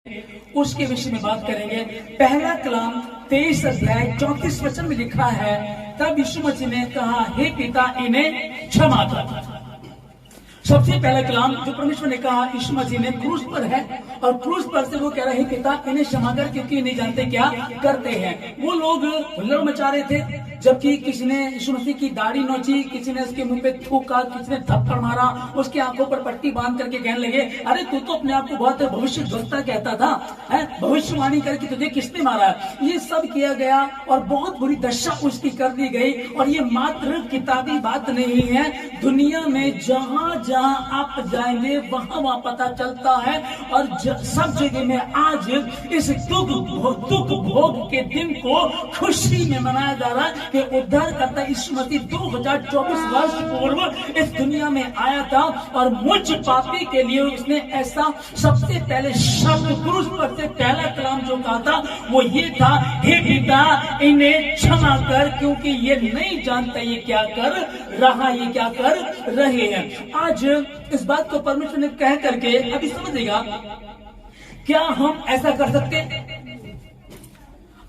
उसके विषय में बात करेंगे। पहला कलाम 23 अध्याय 34 वचन में लिखा है, तब यीशु मसीह ने कहा, हे पिता इन्हें क्षमा कर। सबसे पहला कलाम जो परमेश्वर ने कहा यीशु मसीह ने क्रूस पर है, और क्रूस पर से वो कह रहे हैं, पिता इन्हें क्षमा कर क्योंकि नहीं जानते क्या करते हैं। वो लोग हुल्लड़ मचा रहे थे, जबकि किसी ने यीशु मसीह की दाढ़ी नोची, किसी ने उसके मुंह पे थूका, किसी ने थप्पड़ मारा, उसकी आंखों पर पट्टी बांध करके कहने लगे, अरे तू तो अपने आप को बहुत भविष्यद्वक्ता कहता था, भविष्यवाणी करके तुझे किसने मारा। ये सब किया गया और बहुत बुरी दशा उसकी कर दी गई। और ये मात्र किताबी बात नहीं है, दुनिया में जहां जहां आप जाएंगे वहां वहां पता चलता है। और सब जगह में आज इस दुख भोग के दिन को खुशी में मनाया जा रहा है कि उद्धारकर्ता यीशु मसीह 2024 वर्ष पूर्व इस दुनिया में आया था, और मुझ पापी के लिए उसने ऐसा सबसे पहले शब्द क्रूस पर से पहला कलाम जो कहा था वो ये था, हे पिता इन्हें क्षमा कर क्योंकि ये नहीं जानता ये क्या कर रहा, ये क्या कर रहे हैं। आज इस बात को परमेश्वर ने कह करके अभी समझेगा, क्या हम ऐसा कर सकते हैं?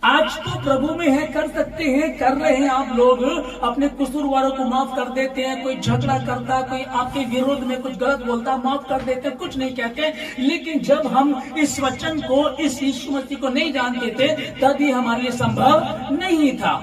आज तो प्रभु में है, कर सकते हैं, कर रहे हैं। आप लोग अपने कसूरवारों को माफ कर देते हैं, कोई झगड़ा करता, कोई आपके विरोध में कुछ गलत बोलता, माफ कर देते, कुछ नहीं कहते। लेकिन जब हम इस वचन को, इस यीशु मसीह को नहीं जानते थे, तब ये हमारे लिए संभव नहीं था।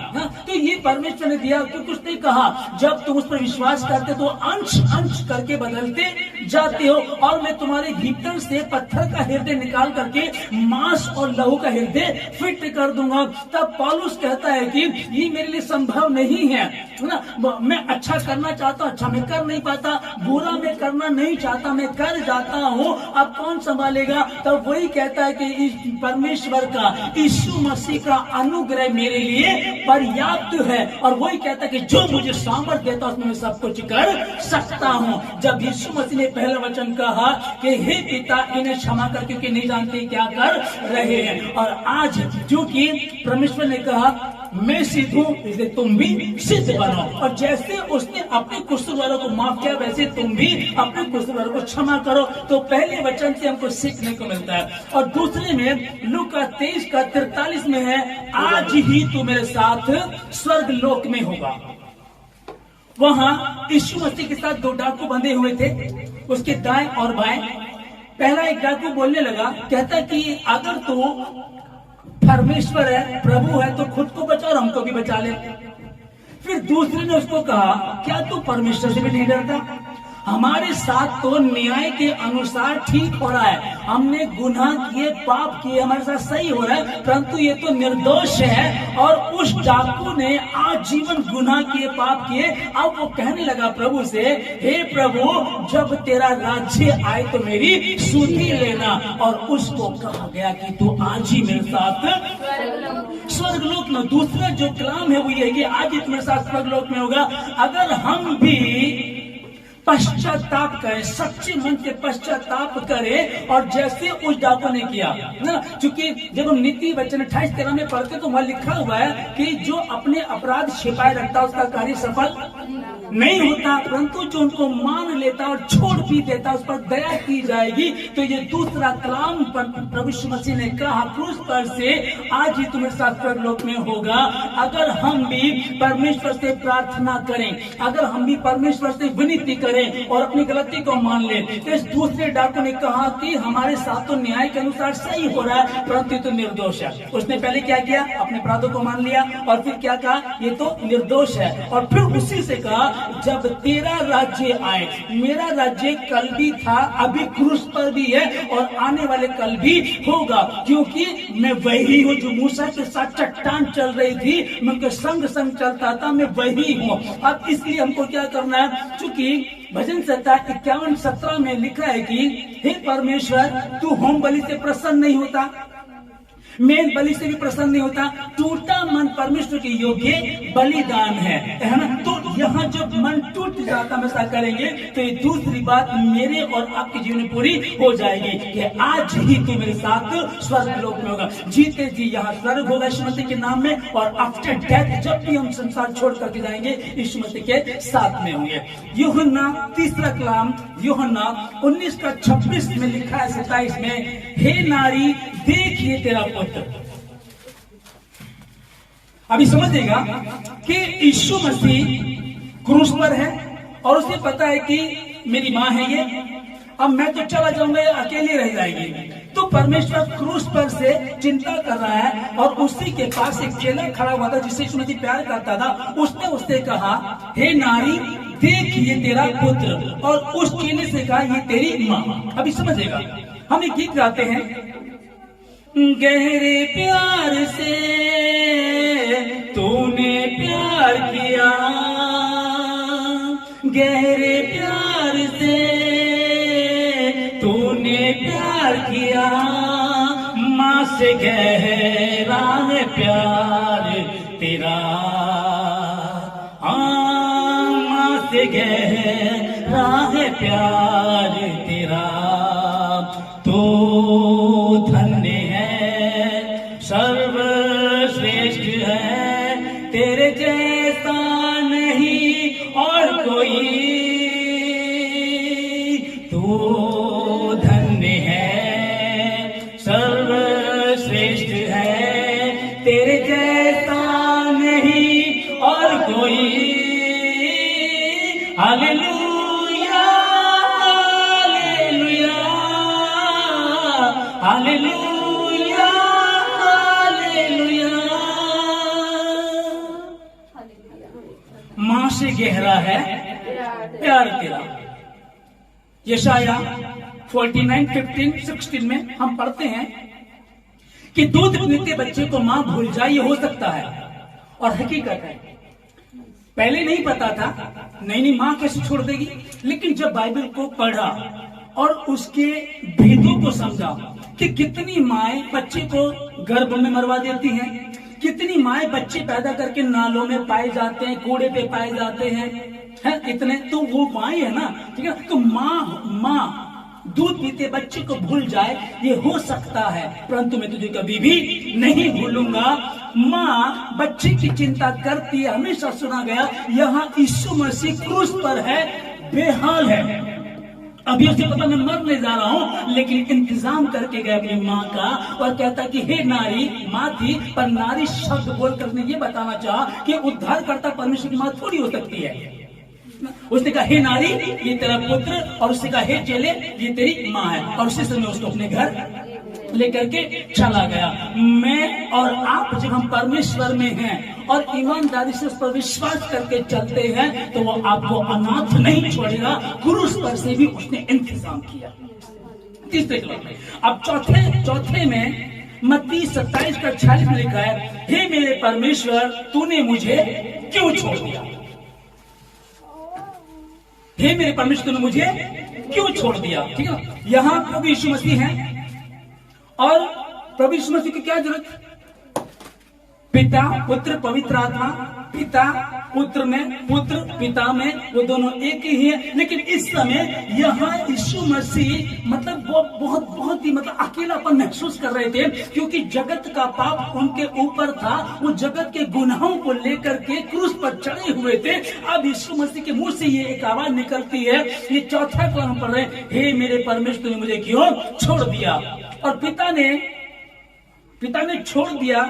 तो ये परमेश्वर ने दिया, तो कुछ नहीं कहा, जब तुम उस पर विश्वास करते तो अंश अंश करके बदलते जाते हो, और मैं तुम्हारे भीतर से पत्थर का हृदय निकाल करके मांस और लहू का हृदय फिट कर दूंगा। तब पौलुस कहता है कि ये मेरे लिए संभव नहीं है ना, मैं अच्छा करना चाहता हूं, अच्छा मैं कर नहीं पाता, बुरा मैं करना नहीं चाहता, मैं कर जाता हूं, अब कौन संभालेगा। तब वही कहता है कि परमेश्वर का, यीशु मसीह का अनुग्रह मेरे लिए पर्याप्त है। और वही कहता है कि जो मुझे सामर्थ्य देता उसमें मैं सब कुछ कर सकता हूं। जब यीशु मसीह ने पहला वचन कहा कि हे पिता इन्हें क्षमा कर क्योंकि नहीं जानते क्या कर रहे हैं, और आज क्योंकि परमेश्वर ने कहा मैं सिद्ध हूं इसलिए तुम भी सिद्ध बनो, और जैसे उसने अपने कसूर वालों को माफ किया वैसे तुम भी अपने कसूर वालों को क्षमा करो। तो पहले वचन से हमको सीखने को मिलता है। और दूसरे में लूका 23 का 43 में है, आज ही तू मेरे साथ स्वर्ग लोक में होगा। वहां यीशु मसीह के साथ दो डाकू बंधे हुए थे, उसके दाएं और बाएं। पहला एक डाकू बोलने लगा, कहता कि अगर तू परमेश्वर है, प्रभु है, तो खुद को बचा और हमको भी बचा ले। फिर दूसरे ने उसको कहा, क्या तू परमेश्वर से भी नहीं डरता? हमारे साथ तो न्याय के अनुसार ठीक हो रहा है, हमने गुनाह किए, पाप किए, हमारे साथ सही हो रहा है, परंतु ये तो निर्दोष है। और उस डाकू ने आजीवन गुनाह किए, पाप किए। अब वो कहने लगा प्रभु से, हे प्रभु जब तेरा राज्य आए तो मेरी सुधि लेना। और उसको कहा गया कि तू आज ही मेरे साथ स्वर्गलोक में। दूसरा जो कलाम है वो ये है कि आज ही तुम्हारे साथ स्वर्गलोक में होगा। अगर हम भी पश्चाताप करें, सच्चे मन से पश्चाताप करें, और जैसे उस डाकू ने किया ना, क्योंकि जब हम नीति वचन 28-13 में पढ़ते तो वहां लिखा हुआ है कि जो अपने अपराध छिपाए रखता उसका कार्य सफल नहीं होता, परंतु जो उनको मान लेता और छोड़ भी देता उस पर दया की जाएगी। तो ये दूसरा कलाम पर प्रभु यीशु मसीह ने कहा क्रूस पर से, आज ही तुम्हारे साथ स्वर्गलोक में होगा। अगर हम भी परमेश्वर से प्रार्थना करें, अगर हम भी परमेश्वर से विनती करें और अपनी गलती को मान ले। तो इस दूसरे डाकू ने कहा कि हमारे साथ तो न्याय के अनुसार सही हो रहा है, परंतु तो निर्दोष है। उसने पहले क्या किया, अपने अपराधों को मान लिया, और फिर क्या कहा, ये तो निर्दोष है। और फिर उसी से कहा, जब तेरा राज्य आए, मेरा राज्य कल भी था, अभी क्रूस पर भी है, और आने वाले कल भी होगा, क्योंकि मैं वही हूँ जो मूसा के साथ चट्टान चल रही थी, मैं उनके संग संग चलता था, मैं वही हूँ। अब इसलिए हमको क्या करना है, चूंकि भजन संहिता 51:17 में लिखा है कि हे परमेश्वर तू होम बलि से प्रसन्न नहीं होता, मेल बलि से भी प्रसन्न नहीं होता, टूटा मन परमेश्वर के योग्य बलिदान है ना। तो यहाँ जब मन टूट जाता हम ऐसा करेंगे तो ये दूसरी बात मेरे और आपके जीवन में पूरी हो जाएगी कि आज ही तू मेरे साथ स्वर्ग लोक में होगा। जीते जी यहाँ स्वर्ग होगा यीशु मसीह के नाम में, और आफ्टर डेथ जब भी हम संसार छोड़ करके जाएंगे यीशु मसीह के साथ में होंगे। यूहन्ना तीसरा कलाम यूहन्ना 19:26 में लिखा है 27 में, हे नारी देखिए तेरा पुत्र। अभी समझिएगा कि यीशु मसीह क्रूस पर है और उसे पता है कि मेरी मां है ये, अब मैं तो चला जाऊंगा, अकेले रह जाएगी। तो परमेश्वर क्रूस पर से चिंता कर रहा है और उसी के पास एक चेला खड़ा हुआ था जिससे यीशु मसीह प्यार करता था। उसने उससे कहा, हे नारी देख ये तेरा पुत्र, और उस चेले से कहा ये तेरी मां। अभी समझेगा, हम एक गीत गाते हैं, गहरे प्यार से तूने प्यार किया, गहरे प्यार से तूने प्यार किया, मां से गहरा है प्यार तेरा, मां से गहरा है प्यार तेरा। तो धन्य है, सर्वश्रेष्ठ है, तेरे जैसा नहीं और कोई। तो धन्य है, सर्वश्रेष्ठ है, तेरे जैसा नहीं और कोई। Hallelujah hallelujah hallelujah hallelujah. मां से गहरा है प्यार तेरा। यशाया 49:15-16 में हम पढ़ते हैं कि दूध पीते बच्चे को मां भूल जाए, ये हो सकता है और हकीकत है। पहले नहीं पता था, नहीं मां कैसे छोड़ देगी, लेकिन जब बाइबल को पढ़ा और उसके भेदों को समझा कि कितनी माएं बच्चे को गर्भ में मरवा देती हैं, कितनी माएं बच्चे पैदा करके नालों में पाए जाते हैं, कूड़े पे पाए जाते हैं, इतने तो वो माएं है ना, ठीक है। तो माँ दूध पीते बच्चे को भूल जाए, ये हो सकता है, परंतु मैं तुझे कभी भी नहीं भूलूंगा। माँ बच्चे की चिंता करती है, हमेशा सुना गया। यहाँ यीशु मसीह क्रूस पर है, बेहाल है, अभी उसे पता मैं मरने जा रहा हूँ, लेकिन इंतजाम करके गए अपनी माँ का और कहता कि हे नारी, माँ थी पर नारी शब्द बोलकर ने ये बताना चाहा कि उद्धारकर्ता परमेश्वर की माँ थोड़ी हो सकती है। उसने कहा हे नारी ये तेरा पुत्र, और उसने कहा हे चेले ये तेरी माँ है, और उसी समय उसको अपने घर लेकर के चला गया। मैं और आप जब हम परमेश्वर में हैं और ईमानदारी से उस पर विश्वास करके चलते हैं तो वो आपको अनाथ नहीं छोड़ेगा। क्रूस पर से भी उसने इंतजाम किया। तीसरे कलाम में अब चौथे में मत्ती 27:46 में लिखा है, हे मेरे परमेश्वर तूने मुझे क्यों छोड़ दिया, हे मेरे परमेश्वर तूने मुझे क्यों छोड़ दिया। ठीक है, यहाँ प्रभु यीशु मसीह है और प्रभु यीशु मसीह की क्या जरूरत, पिता पुत्र पवित्र आत्मा, पिता पुत्र में, पुत्र पिता में, वो दोनों एक ही है। लेकिन इस समय यहाँ यीशु मसीह मतलब वो बहुत ही मतलब अकेलापन महसूस कर रहे थे, क्योंकि जगत का पाप उनके ऊपर था। वो जगत के गुनाहों को लेकर के क्रूस पर चढ़े हुए थे। अब यीशु मसीह के मुंह से ये एक आवाज निकलती है, ये चौथा कलाम पढ़ रहे, हे मेरे परमेश्वर ने मुझे क्यों छोड़ दिया। और पिता ने छोड़ दिया,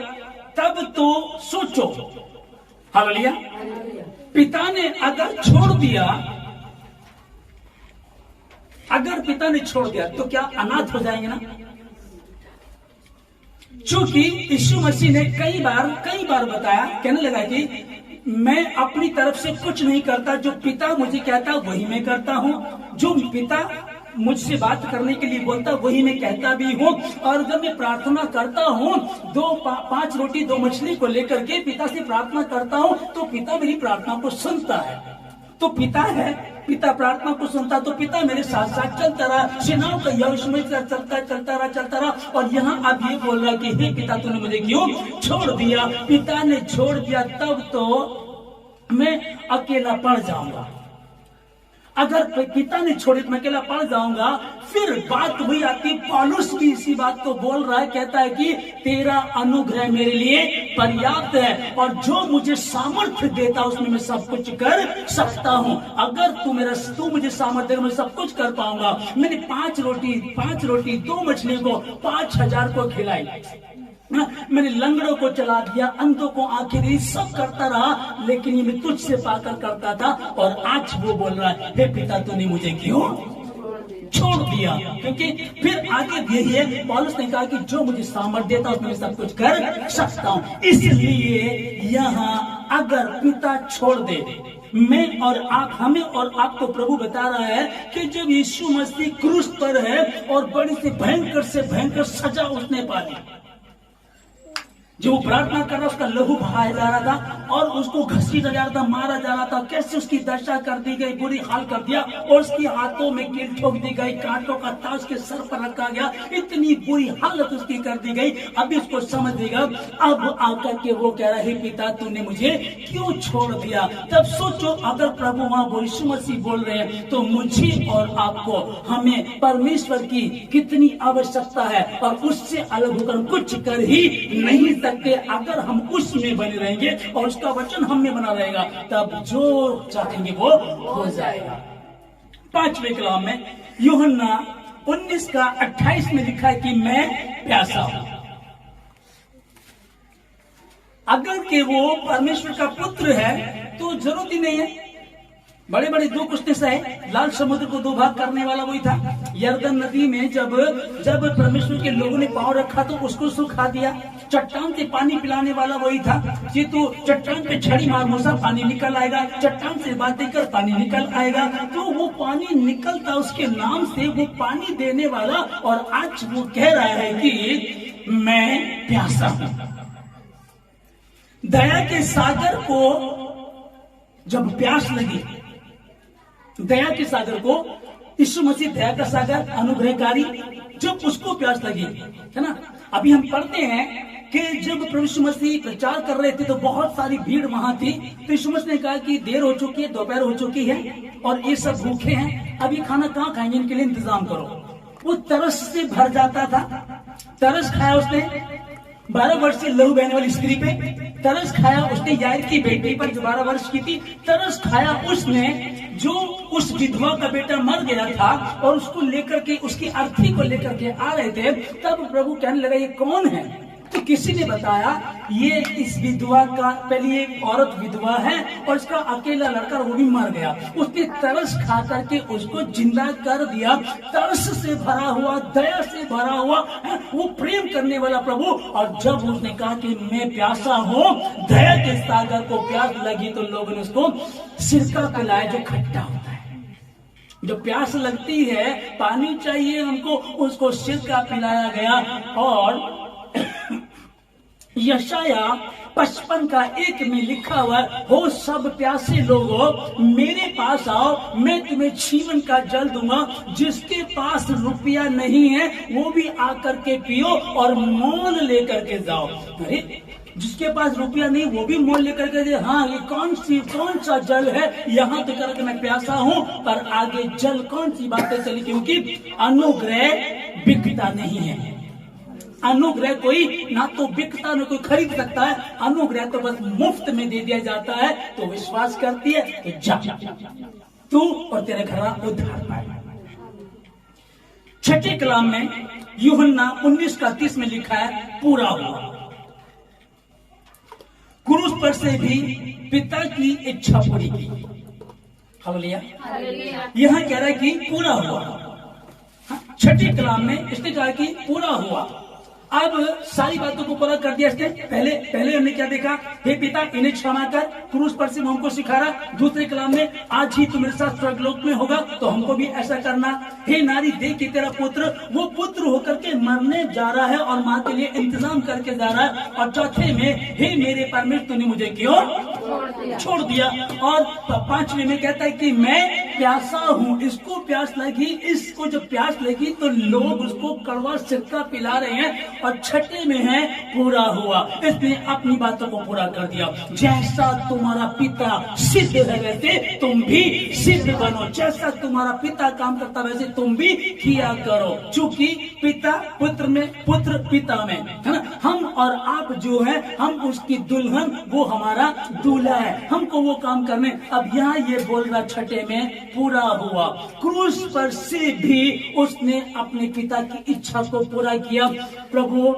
तब तो सोचो, हालेलुया, पिता ने अगर छोड़ दिया, अगर पिता ने छोड़ दिया तो क्या अनाथ हो जाएंगे ना। क्योंकि यीशु मसीह ने कई बार बताया, कहने लगा कि मैं अपनी तरफ से कुछ नहीं करता, जो पिता मुझे कहता वही मैं करता हूं, जो पिता मुझसे बात करने के लिए बोलता वही मैं कहता भी हूँ। और जब मैं प्रार्थना करता हूँ 5 रोटी 2 मछली को लेकर के पिता से प्रार्थना करता हूँ, तो पिता मेरी प्रार्थना को सुनता है। तो पिता है, पिता प्रार्थना को सुनता, तो पिता मेरे साथ साथ चलता रहा, सेनाओं का यहोशू चलता रहा। और यहाँ अब ये बोल रहा कि हे पिता तूने मुझे क्यों छोड़ दिया। पिता ने छोड़ दिया, तब तो मैं अकेला पड़ जाऊंगा। अगर पिता ने छोड़े तो मैं अकेला पड़ जाऊंगा। फिर बात वही आती, पौलुस भी इसी बात को बोल रहा है, कहता है कि तेरा अनुग्रह मेरे लिए पर्याप्त है और जो मुझे सामर्थ्य देता उसमें मैं सब कुछ कर सकता हूं। अगर तू मुझे सामर्थ्य देगा, मैं सब कुछ कर पाऊंगा। मैंने 5 रोटी 2 मछली को 5,000 को खिलाई। मैंने लंगड़ों को चला दिया, अंधों को आंखें दी, सब करता रहा, लेकिन ये मैं तुझसे पाकर करता था। और आज वो बोल रहा है, हे पिता तूने मुझे क्यों छोड़ दिया? क्योंकि फिर आगे यही है, पौलुस ने कहा कि जो मुझे सामर्थ्य देता उसमें मैं सब कुछ कर सकता हूं। इसलिए यहाँ अगर पिता छोड़ दे, मैं और आप, हमें और आपको प्रभु बता रहा है कि जब यीशु मसीह क्रूस पर है और बड़ी से भयंकर सजा उसने पाई, जो प्रार्थना कर रहा उसका लहू बहाया जा रहा था और उसको घसीटा जा रहा था, मारा जा रहा था, कैसे उसकी दशा कर दी गई, बुरी हाल कर दिया और उसके हाथों में कील ठोक दी गई, कांटों का ताज उसके सर पर रखा गया, इतनी बुरी हालत उसकी कर दी गई। अभी उसको समझ देगा, अब आकर के वो कह रहा है, पिता तूने मुझे क्यों छोड़ दिया? तब सोचो, अगर प्रभु वहां यीशु मसीह बोल रहे हैं तो मुझे और आपको, हमें परमेश्वर की कितनी आवश्यकता है और उससे अलग होकर कुछ कर ही नहीं सकते। अगर हम उसमें बने रहेंगे और उसका वचन हम में बना रहेगा, तब जो चाहेंगे वो हो जाएगा। 5वें कलाम में यूहन्ना 19:28 में लिखा है कि मैं प्यासा हूं। अगर के वो परमेश्वर का पुत्र है तो जरूरत ही नहीं है, बड़े बड़े दुख उसने सहे। लाल समुद्र को 2 भाग करने वाला वही था। यरदन नदी में जब परमेश्वर के लोगों ने पांव रखा तो उसको सुखा दिया। चट्टान से पानी पिलाने वाला वही था कि तू चट्टान पे छड़ी मार मूसा, पानी निकल आएगा। चट्टान से बातें कर, पानी निकल आएगा। तो वो पानी निकलता उसके नाम से, वो पानी देने वाला। और आज वो कह रहा है कि मैं प्यासा हूं। दया के सागर को जब प्यास लगी, दया के सागर को, यीशु मसीह दया का सागर, अनुग्रहकारी, जब उसको प्यास लगी, है ना। अभी हम पढ़ते हैं कि जब प्रभु यीशु मसीह प्रचार कर रहे थे तो बहुत सारी भीड़ वहां थी। तो यीशु मसीह ने कहा कि देर हो चुकी है, दोपहर हो चुकी है और ये सब भूखे हैं, अभी खाना कहाँ खाएंगे, इनके लिए इंतजाम करो। वो तरस से भर जाता था। तरस खाया उसने 12 वर्ष से लहू बहने वाली स्त्री पे, तरस खाया उसने यायर की बेटी पर जो 12 वर्ष की थी, तरस खाया उसने जो उस विधवा का बेटा मर गया था और उसको लेकर के, उसकी अर्थी को लेकर के आ रहे थे। तब प्रभु कहने लगा ये कौन है? तो किसी ने बताया ये इस विधवा का, पहले एक औरत विधवा है और इसका अकेला लड़का वो भी मर गया। उसने तरस खा करके उसको जिंदा कर दिया। तरस से भरा हुआ, दया से भरा हुआ, वो प्रेम करने वाला प्रभु। और जब उसने कहा कि मैं प्यासा हूं, दया के सागर को प्यास लगी, तो लोगों ने उसको सिरका पिलाया जो खट्टा होता है। जो प्यास लगती है, पानी चाहिए हमको, उसको सिरका पिलाया गया। और यशाया 55:1 में लिखा हुआ, हो सब प्यासे लोगों मेरे पास आओ, मैं तुम्हें जीवन का जल दूंगा। जिसके पास रुपया नहीं है वो भी आकर के पियो और मोल लेकर के जाओ। अरे जिसके पास रुपया नहीं वो भी मोल लेकर के दे। हाँ, ये कौन सा जल है? यहाँ तो करके मैं प्यासा हूँ, पर आगे जल कौन सी बातें चली, क्योंकि अनुग्रह बिकता नहीं है। अनुग्रह कोई ना तो बिकता ना कोई खरीद सकता है। अनुग्रह तो बस मुफ्त में दे दिया जाता है। तो विश्वास करती है तो जा, तू और तेरे घर उद्धार पाए। 6ठे कलाम में यूहन्ना 19:30 में लिखा है, पूरा हुआ। क्रूस पर से भी पिता की इच्छा पूरी की। हालेलुया। यहां कह रहा है कि पूरा हुआ। 6ठे कलाम में इसने कहा कि पूरा हुआ। अब सारी बातों को पूरा कर दिया इसने। पहले हमने क्या देखा, हे पिता इन्हें क्षमा कर, क्रूस पर से हमको सिखा रहा। दूसरे कलाम में, आज ही तू मेरे साथ स्वर्गलोक में होगा तो हमको भी ऐसा करना। हे नारी देख कि तेरा पुत्र, वो पुत्र होकर के मरने जा रहा है और माँ के लिए इंतजाम करके जा रहा है। और चौथे में, हे मेरे परमेश्वर तूने मुझे क्यों छोड़ दिया। और 5वें में कहता है कि मैं प्यासा हूं, इसको प्यास लगी, इसको जब प्यास लगी तो लोग उसको कड़वा सिरका पिला रहे हैं और छठे में है पूरा हुआ। इसने अपनी बातों को पूरा कर दिया। जैसा तुम्हारा पिता सिद्ध है वैसे तुम भी सिद्ध बनो, जैसा तुम्हारा पिता काम करता वैसे तुम भी किया करो। चूंकि पिता पुत्र में, पुत्र पिता में, है ना। हम और आप जो है हम उसकी दुल्हन, वो हमारा दूल्हा है, हमको वो काम करने। अब यहाँ ये बोल रहा छठे में पूरा हुआ। क्रूस पर से भी उसने अपने पिता की इच्छा को पूरा किया। प्रभु